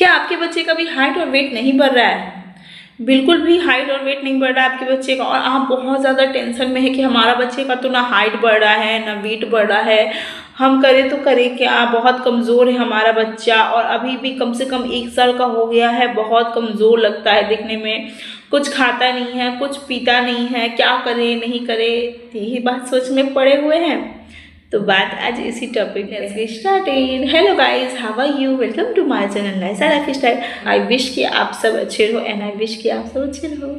क्या आपके बच्चे का भी हाइट और वेट नहीं बढ़ रहा है? बिल्कुल भी हाइट और वेट नहीं बढ़ रहा है आपके बच्चे का, और आप बहुत ज़्यादा टेंशन में है कि हमारा बच्चे का तो ना हाइट बढ़ रहा है ना वेट बढ़ रहा है, हम करें तो करें क्या, बहुत कमज़ोर है हमारा बच्चा और अभी भी कम से कम 1 साल का हो गया है, बहुत कमज़ोर लगता है दिखने में, कुछ खाता नहीं है, कुछ पीता नहीं है, क्या करे नहीं करे, यही बात सोच में पड़े हुए हैं। तो बात आज इसी टॉपिक में started. Hello guys, how are you, welcome to my channel Naisa lifestyle. I wish कि आप सब अच्छे रहो एंड आई विश कि आप सब अच्छे रहो।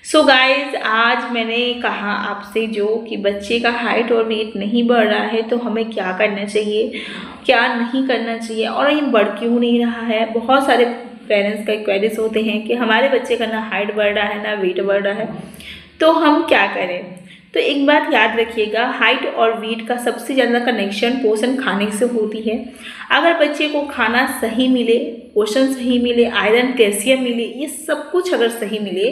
सो गाइस, आज मैंने कहा आपसे जो कि बच्चे का हाइट और वेट नहीं बढ़ रहा है तो हमें क्या करना चाहिए, क्या नहीं करना चाहिए, और ये बढ़ क्यों नहीं रहा है। बहुत सारे पेरेंट्स का क्वेरीज होते हैं कि हमारे बच्चे का ना हाइट बढ़ रहा है ना वेट बढ़ रहा है, तो हम क्या करें। तो एक बात याद रखिएगा, हाइट और वेट का सबसे ज़्यादा कनेक्शन पोषण खाने से होती है। अगर बच्चे को खाना सही मिले, पोषण सही मिले, आयरन कैल्शियम मिले, ये सब कुछ अगर सही मिले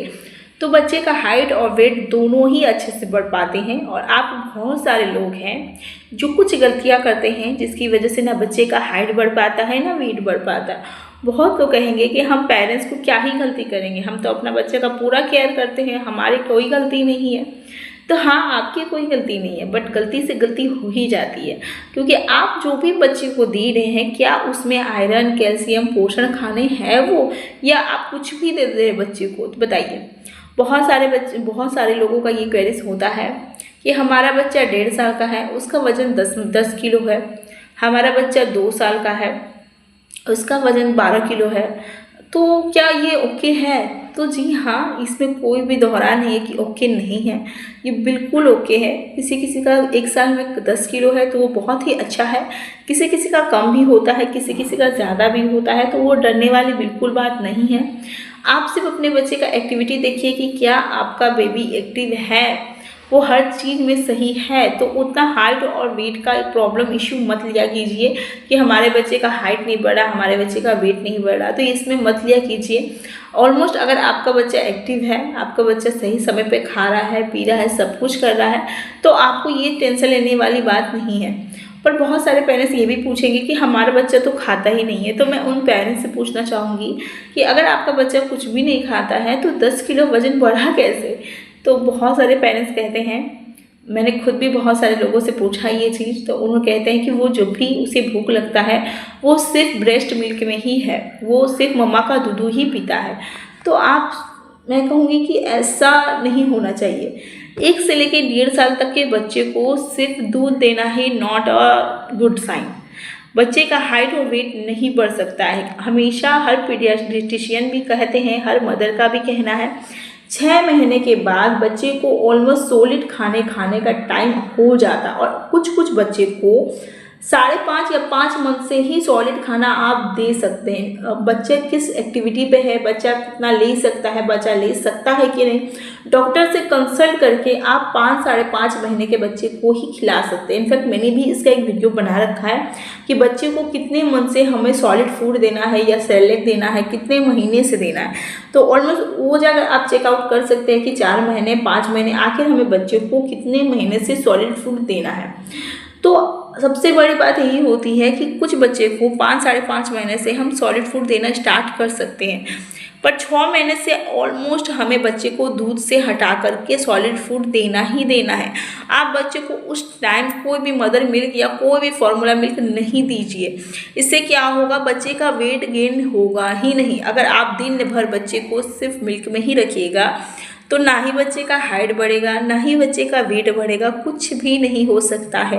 तो बच्चे का हाइट और वेट दोनों ही अच्छे से बढ़ पाते हैं। और आप बहुत सारे लोग हैं जो कुछ गलतियां करते हैं जिसकी वजह से ना बच्चे का हाइट बढ़ पाता है ना वेट बढ़ पाता है। बहुत लोग कहेंगे कि हम पेरेंट्स को क्या ही गलती करेंगे, हम तो अपना बच्चे का पूरा केयर करते हैं, हमारी कोई गलती नहीं है। तो हाँ, आपकी कोई गलती नहीं है, बट गलती से गलती हो ही जाती है, क्योंकि आप जो भी बच्चे को दे रहे हैं क्या उसमें आयरन कैल्शियम पोषण खाने हैं वो, या आप कुछ भी दे रहे हैं बच्चे को। तो बताइए, बहुत सारे लोगों का ये क्वेरीज होता है कि हमारा बच्चा 1.5 साल का है, उसका वजन 10 किलो है, हमारा बच्चा 2 साल का है, उसका वजन 12 किलो है, तो क्या ये ओके है। तो जी हाँ, इसमें कोई भी दोहरा नहीं है कि ओके नहीं है, ये बिल्कुल ओके है। किसी किसी का 1 साल में 10 किलो है तो वो बहुत ही अच्छा है, किसी किसी का कम भी होता है, किसी किसी का ज़्यादा भी होता है, तो वो डरने वाली बिल्कुल बात नहीं है। आप सिर्फ अपने बच्चे का एक्टिविटी देखिए कि क्या आपका बेबी एक्टिव है, वो हर चीज़ में सही है, तो उतना हाइट और वेट का प्रॉब्लम इशू मत लिया कीजिए कि हमारे बच्चे का हाइट नहीं बढ़ा, हमारे बच्चे का वेट नहीं बढ़ा, तो इसमें मत लिया कीजिए। ऑलमोस्ट अगर आपका बच्चा एक्टिव है, आपका बच्चा सही समय पे खा रहा है, पी रहा है, सब कुछ कर रहा है, तो आपको ये टेंशन लेने वाली बात नहीं है। पर बहुत सारे पेरेंट्स ये भी पूछेंगे कि हमारा बच्चा तो खाता ही नहीं है, तो मैं उन पेरेंट्स से पूछना चाहूँगी कि अगर आपका बच्चा कुछ भी नहीं खाता है तो 10 किलो वजन बढ़ा कैसे। तो बहुत सारे पेरेंट्स कहते हैं, मैंने खुद भी बहुत सारे लोगों से पूछा ये चीज़, तो उन्होंने कहते हैं कि वो जब भी उसे भूख लगता है वो सिर्फ ब्रेस्ट मिल्क में ही है, वो सिर्फ मम्मा का दूध ही पीता है। तो मैं कहूँगी कि ऐसा नहीं होना चाहिए। 1 से लेकर 1.5 साल तक के बच्चे को सिर्फ दूध देना ही नॉट अ गुड साइन। बच्चे का हाइट और वेट नहीं बढ़ सकता है। हमेशा हर पीडियाट्रिशियन भी कहते हैं, हर मदर का भी कहना है, 6 महीने के बाद बच्चे को ऑलमोस्ट सॉलिड खाने का टाइम हो जाता, और कुछ बच्चे को 5.5 या 5 मंथ से ही सॉलिड खाना आप दे सकते हैं। बच्चा किस एक्टिविटी पे है, बच्चा कितना ले सकता है, बच्चा ले सकता है कि नहीं, डॉक्टर से कंसल्ट करके आप 5-5.5 महीने के बच्चे को ही खिला सकते हैं। इनफैक्ट मैंने भी इसका एक वीडियो बना रखा है कि बच्चे को कितने मंथ से हमें सॉलिड फूड देना है या सेरेलैक देना है, कितने महीने से देना है। तो ऑलमोस्ट वो जगह आप चेकआउट कर सकते हैं कि 4 महीने 5 महीने आखिर हमें बच्चे को कितने महीने से सॉलिड फूड देना है। तो सबसे बड़ी बात यही होती है कि कुछ बच्चे को 5-5.5 महीने से हम सॉलिड फूड देना स्टार्ट कर सकते हैं, पर 6 महीने से ऑलमोस्ट हमें बच्चे को दूध से हटा करके सॉलिड फूड देना ही देना है। आप बच्चे को उस टाइम कोई भी मदर मिल्क या कोई भी फॉर्मूला मिल्क नहीं दीजिए। इससे क्या होगा, बच्चे का वेट गेन होगा ही नहीं। अगर आप दिन भर बच्चे को सिर्फ मिल्क में ही रखिएगा तो ना ही बच्चे का हाइट बढ़ेगा, ना ही बच्चे का वेट बढ़ेगा, कुछ भी नहीं हो सकता है।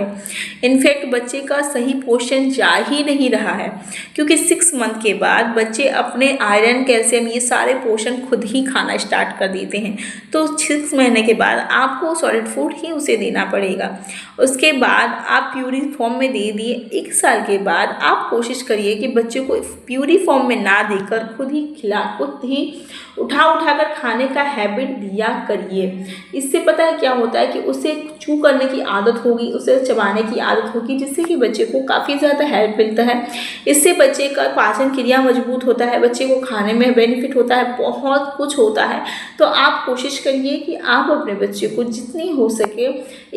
इनफैक्ट बच्चे का सही पोषण जा ही नहीं रहा है, क्योंकि 6 मंथ के बाद बच्चे अपने आयरन कैल्शियम ये सारे पोषण खुद ही खाना स्टार्ट कर देते हैं। तो 6 महीने के बाद आपको सॉलिड फूड ही उसे देना पड़ेगा। उसके बाद आप प्यूरी फॉर्म में दे दिए। 1 साल के बाद आप कोशिश करिए कि बच्चे को प्यूरी फॉर्म में ना देकर खुद ही उठा कर खाने का हैबिट दिया करिए। इससे पता है क्या होता है कि उसे चू करने की आदत होगी, उसे चबाने की आदत होगी, जिससे कि बच्चे को काफ़ी ज़्यादा हेल्प मिलता है। इससे बच्चे का पाचन क्रिया मजबूत होता है, बच्चे को खाने में बेनिफिट होता है, बहुत कुछ होता है। तो आप कोशिश करिए कि आप अपने बच्चे को जितनी हो सके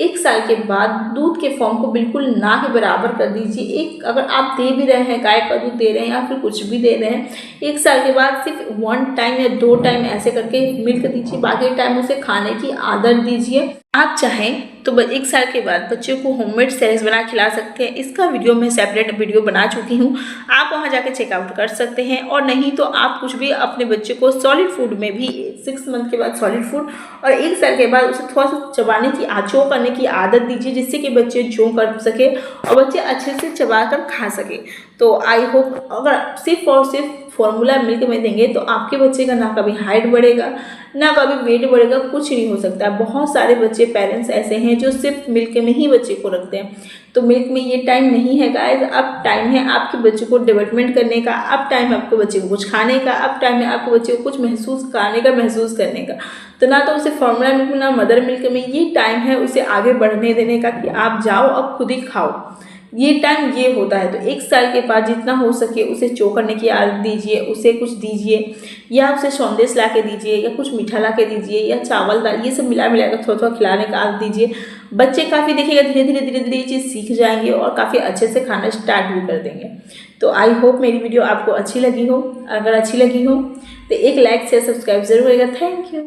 1 साल के बाद दूध के फॉर्म को बिल्कुल ना ही बराबर कर दीजिए। एक अगर आप दे भी रहे हैं, गाय का दूध दे रहे हैं या फिर कुछ भी दे रहे हैं, 1 साल के बाद सिर्फ 1 टाइम या 2 टाइम ऐसे करके मिल्क दीजिए, बाकी टाइम उसे खाने की आदत दीजिए। आप चाहें तो 1 साल के बाद बच्चों को होममेड सैलेड्स बना खिला सकते हैं। इसका वीडियो मैं सेपरेट वीडियो बना चुकी हूँ, आप वहाँ जाके चेकआउट कर सकते हैं। और नहीं तो आप कुछ भी अपने बच्चे को सॉलिड फूड में भी 6 मंथ के बाद सॉलिड फूड और 1 साल के बाद उसे थोड़ा सा चबाने की चो करने की आदत दीजिए, जिससे कि बच्चे चो कर सके और बच्चे अच्छे से चबा कर खा सके। तो आई होप अगर सिर्फ और सिर्फ फॉर्मूला मिल्क में देंगे तो आपके बच्चे का ना कभी हाइट बढ़ेगा ना कभी वेट बढ़ेगा, कुछ नहीं हो सकता। बहुत सारे बच्चे पेरेंट्स ऐसे हैं जो सिर्फ मिल्क में ही बच्चे को रखते हैं। तो मिल्क में ये टाइम नहीं है गाइस, अब टाइम है आपके बच्चे को डेवलपमेंट करने का, अब टाइम है आपके बच्चे को कुछ खाने का, अब टाइम है आपके बच्चे को कुछ महसूस करने का। तो ना तो उसे फॉर्मूला मिल्क में ना मदर मिल्क में, ये टाइम है उसे आगे बढ़ने देने का कि आप जाओ अब खुद ही खाओ। ये टाइम ये होता है। तो 1 साल के बाद जितना हो सके उसे चो करने की आदत दीजिए, उसे कुछ दीजिए या उसे संदेश ला के दीजिए या कुछ मीठा ला के दीजिए या चावल दाल, ये सब मिला कर थोड़ा थोड़ा खिलाने का आदत दीजिए। बच्चे काफ़ी देखिएगा धीरे धीरे ये चीज़ सीख जाएंगे और काफ़ी अच्छे से खाना स्टार्ट भी कर देंगे। तो आई होप मेरी वीडियो आपको अच्छी लगी हो। अगर अच्छी लगी हो तो एक लाइक शेयर सब्सक्राइब जरूर करिएगा। Thank you.